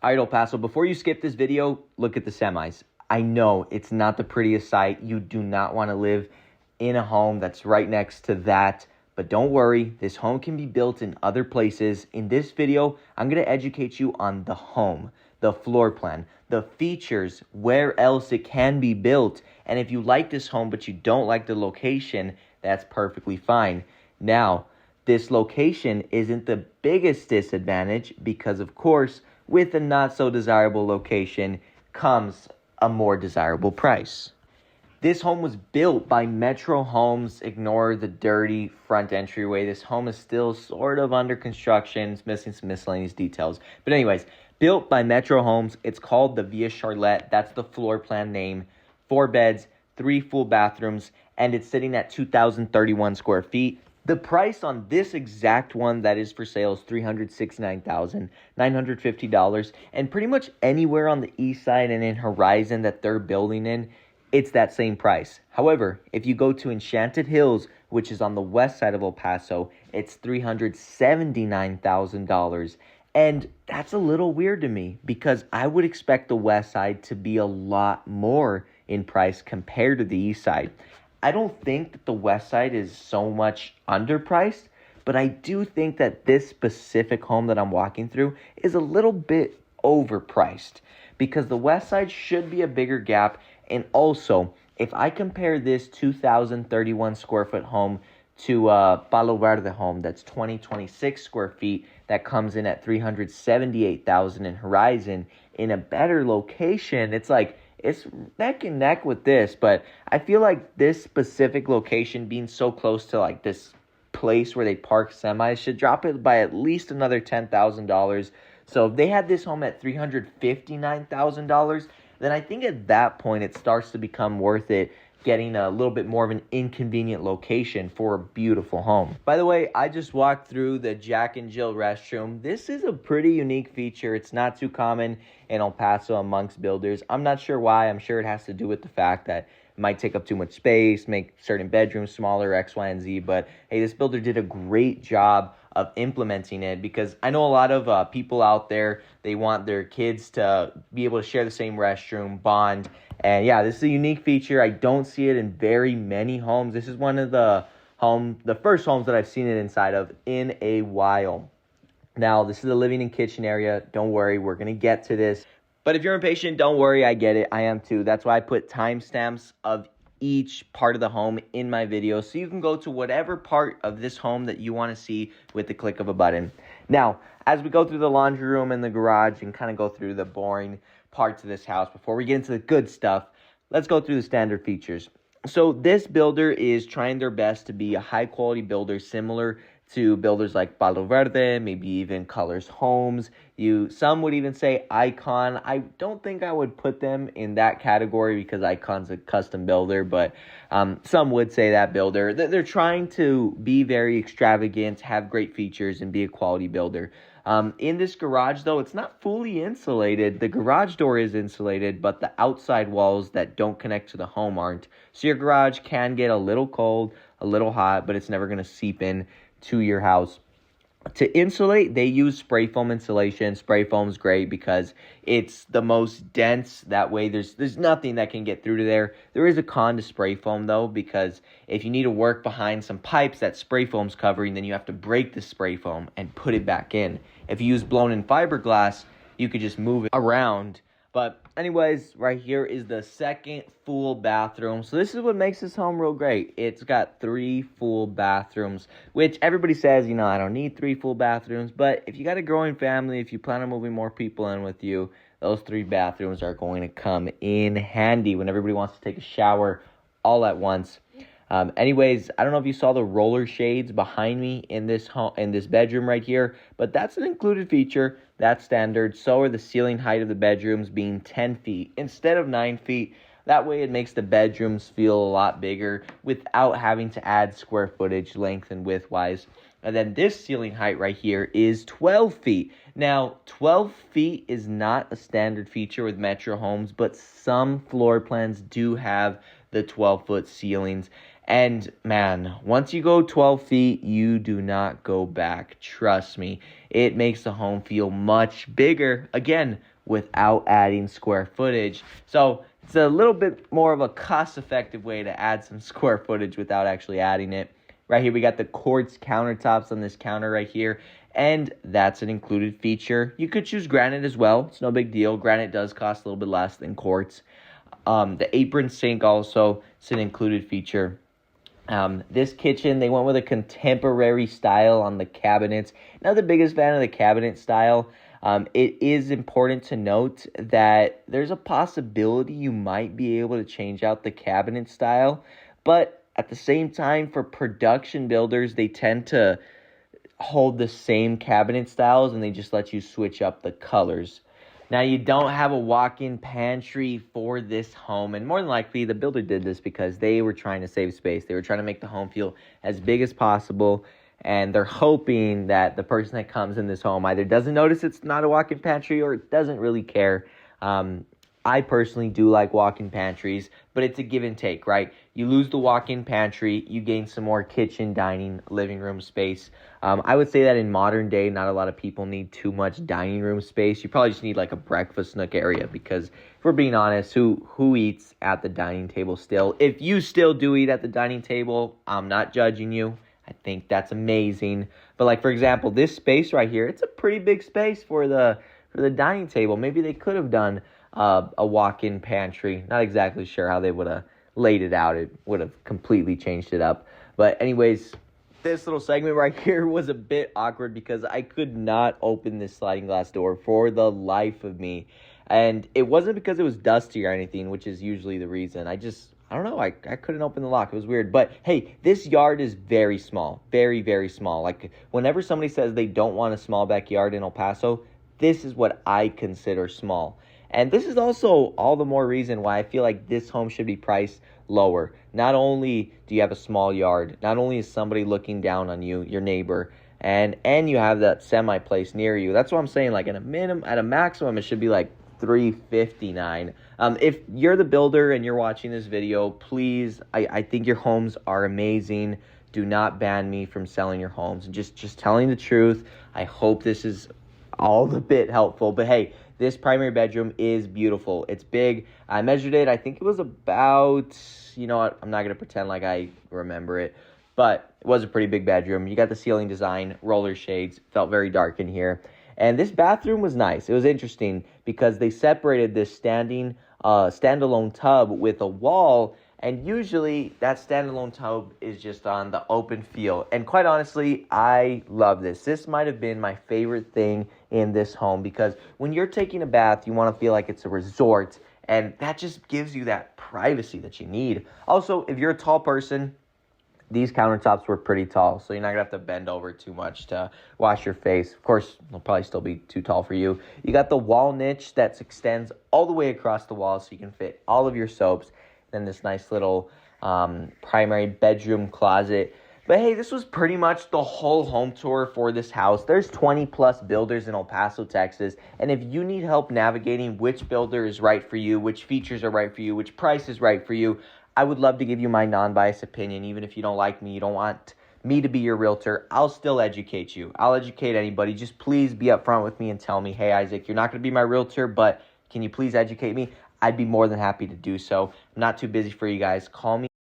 All right, El Paso, before you skip this video, look at the semis. I know it's not the prettiest sight. You do not want to live in a home that's right next to that. But don't worry, this home can be built in other places. In this video, I'm going to educate you on the home, the floor plan, the features, where else it can be built. And if you like this home but you don't like the location, that's perfectly fine. Now, this location isn't the biggest disadvantage because, of course, with a not so desirable location comes a more desirable price. This home was built by Metro Homes. Ignore the dirty front entryway. This home is still sort of under construction. It's missing some miscellaneous details. But anyways, built by Metro Homes. It's called the Via Charlotte. That's the floor plan name. 4 beds, 3 full bathrooms, and it's sitting at 2,031 square feet. The price on this exact one that is for sale is $369,950. And pretty much anywhere on the east side and in Horizon that they're building in, it's that same price. However, if you go to Enchanted Hills, which is on the west side of El Paso, it's $379,000. And that's a little weird to me because I would expect the west side to be a lot more in price compared to the east side. I don't think that the west side is so much underpriced, but I do think that this specific home that I'm walking through is a little bit overpriced because the west side should be a bigger gap. And also, if I compare this 2,031 square foot home to Palo Verde home that's 2,026 square feet that comes in at $378,000 in Horizon in a better location, it's like it's neck and neck with this. But I feel like this specific location being so close to like this place where they park semis should drop it by at least another $10,000. So if they had this home at $359,000, then I think at that point it starts to become worth it getting a little bit more of an inconvenient location for a beautiful home. By the way, I just walked through the Jack and Jill restroom. This is a pretty unique feature. It's not too common in El Paso amongst builders. I'm not sure why. I'm sure it has to do with the fact that it might take up too much space, make certain bedrooms smaller, X, Y, and Z. But hey, this builder did a great job of implementing it because I know a lot of people out there, they want their kids to be able to share the same restroom, bond. And yeah, this is a unique feature. I don't see it in very many homes. This is one of the first homes that I've seen it inside of in a while. Now, this is a living and kitchen area. Don't worry, we're going to get to this. But if you're impatient, don't worry, I get it. I am too. That's why I put timestamps of each part of the home in my video so you can go to whatever part of this home that you want to see with the click of a button. Now, as we go through the laundry room and the garage and kind of go through the boring parts of this house before we get into the good stuff, let's go through the standard features. So this builder is trying their best to be a high quality builder similar to builders like Palo Verde, maybe even Colors Homes. Some would even say Icon. I don't think I would put them in that category because Icon's a custom builder, but some would say that builder. They're trying to be very extravagant, have great features, and be a quality builder. In this garage, though, it's not fully insulated. The garage door is insulated, but the outside walls that don't connect to the home aren't. So your garage can get a little cold, a little hot, but it's never going to seep in to your house. To insulate, they use spray foam insulation. Spray foam's great because it's the most dense. That way, there's nothing that can get through to there. There is a con to spray foam, though, because if you need to work behind some pipes that spray foam's covering, then you have to break the spray foam and put it back in. If you use blown-in fiberglass, you could just move it around. But anyways, right here is the second full bathroom. So this is what makes this home real great. It's got 3 full bathrooms, which everybody says, I don't need 3 full bathrooms. But if you got a growing family, if you plan on moving more people in with you, those 3 bathrooms are going to come in handy when everybody wants to take a shower all at once. Anyways, I don't know if you saw the roller shades behind me in this bedroom right here, but that's an included feature. That's standard. So are the ceiling height of the bedrooms being 10 feet instead of 9 feet. That way it makes the bedrooms feel a lot bigger without having to add square footage, length, and width-wise. And then this ceiling height right here is 12 feet. Now, 12 feet is not a standard feature with Metro homes, but some floor plans do have the 12-foot ceilings. And man, once you go 12 feet, you do not go back. Trust me. It makes the home feel much bigger, again, without adding square footage. So it's a little bit more of a cost-effective way to add some square footage without actually adding it. Right here, we got the quartz countertops on this counter right here, and that's an included feature. You could choose granite as well. It's no big deal. Granite does cost a little bit less than quartz. The apron sink also, it's an included feature. This kitchen, they went with a contemporary style on the cabinets. Not the biggest fan of the cabinet style. It is important to note that there's a possibility you might be able to change out the cabinet style, but at the same time, for production builders, they tend to hold the same cabinet styles and they just let you switch up the colors. Now, you don't have a walk-in pantry for this home, and more than likely, the builder did this because they were trying to save space. They were trying to make the home feel as big as possible, and they're hoping that the person that comes in this home either doesn't notice it's not a walk-in pantry or doesn't really care. I personally do like walk-in pantries, but it's a give and take, right? You lose the walk-in pantry, you gain some more kitchen, dining, living room space. I would say that in modern day, not a lot of people need too much dining room space. You probably just need like a breakfast nook area because if we're being honest, who eats at the dining table still? If you still do eat at the dining table, I'm not judging you. I think that's amazing. But like, for example, this space right here, it's a pretty big space for the dining table. Maybe they could have done a walk-in pantry. Not exactly sure how they would have laid it out. It would have completely changed it up. But anyways, this little segment right here was a bit awkward because I could not open this sliding glass door for the life of me. And it wasn't because it was dusty or anything, which is usually the reason. I don't know. I couldn't open the lock. It was weird. But hey, this yard is very small. Very, very small. Like, whenever somebody says they don't want a small backyard in El Paso, this is what I consider small. And this is also all the more reason why I feel like this home should be priced lower. Not only do you have a small yard, not only is somebody looking down on you, your neighbor, and you have that semi place near you. That's what I'm saying. Like, at a maximum, it should be like $359. If you're the builder and you're watching this video, please, I think your homes are amazing. Do not ban me from selling your homes. Just telling the truth. I hope this is all the bit helpful. But hey, this primary bedroom is beautiful. It's big. I measured it. I think it was about, you know what, I'm not going to pretend like I remember it, but it was a pretty big bedroom. You got the ceiling design, roller shades, felt very dark in here. And this bathroom was nice. It was interesting because they separated this standalone tub with a wall, and usually that standalone tub is just on the open field. And quite honestly, I love this. This might have been my favorite thing in this home because when you're taking a bath, you want to feel like it's a resort, and that just gives you that privacy that you need. Also, if you're a tall person, these countertops were pretty tall, so you're not going to have to bend over too much to wash your face. Of course, they'll probably still be too tall for you. You got the wall niche that extends all the way across the wall so you can fit all of your soaps. Then this nice little primary bedroom closet. But hey, this was pretty much the whole home tour for this house. There's 20 plus builders in El Paso, Texas. And if you need help navigating which builder is right for you, which features are right for you, which price is right for you, I would love to give you my non-biased opinion. Even if you don't like me, you don't want me to be your realtor, I'll still educate you. I'll educate anybody. Just please be upfront with me and tell me, hey, Isaac, you're not going to be my realtor, but can you please educate me? I'd be more than happy to do so. I'm not too busy for you guys. Call me.